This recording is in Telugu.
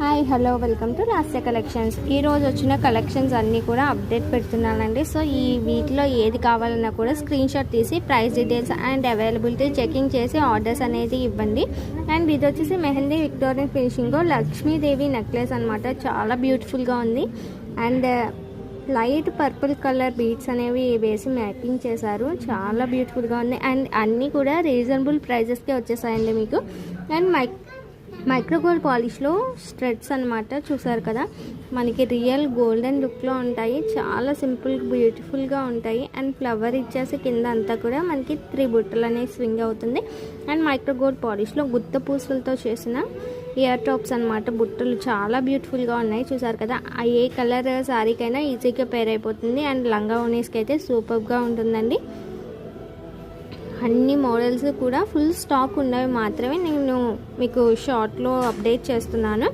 Hi hello welcome to Lasya collections. ఈ రోజు వచ్చిన కలెక్షన్స్ అన్నీ కూడా అప్డేట్ పెడుతున్నానండి. సో ఈ వీటిలో ఏది కావాలన్నా కూడా స్క్రీన్ షాట్ తీసి price details and availability checking చేసి ఆర్డర్స్ అనేది ఇవ్వండి. అండ్ ఇది వచ్చేసి mehndi Victorian finishing Lakshmidevi necklace అనమాట. చాలా బ్యూటిఫుల్గా ఉంది. And light purple colour beads అనేవి వేసి మ్యాపింగ్ చేశారు. చాలా బ్యూటిఫుల్గా ఉంది. అండ్ అన్నీ కూడా రీజనబుల్ ప్రైజెస్కే వచ్చేసాయండి మీకు. అండ్ మైక్రో గోల్డ్ పాలిష్లో స్ట్రెడ్స్ అనమాట. చూసారు కదా, మనకి రియల్ గోల్డెన్ లుక్లో ఉంటాయి. చాలా సింపుల్ బ్యూటిఫుల్గా ఉంటాయి. అండ్ ఫ్లవర్ ఇచ్చేసి కింద అంతా కూడా మనకి 3 బుట్టలు అనేవి స్వింగ్ అవుతుంది. అండ్ మైక్రో గోల్డ్ పాలిష్లో గుత్త పూసలతో చేసిన ఇయర్ టాప్స్ అనమాట. బుట్టలు చాలా బ్యూటిఫుల్గా ఉన్నాయి. చూసారు కదా, ఏ కలర్ శారీకైనా ఈజీగా పేర్ అయిపోతుంది. అండ్ లంగా ఓనీస్కి అయితే సూపర్గా ఉంటుందండి. అన్ని మోడల్స్ కూడా ఫుల్ స్టాక్ ఉన్నవి మాత్రమే నేను మీకు షార్ట్లో అప్డేట్ చేస్తున్నాను.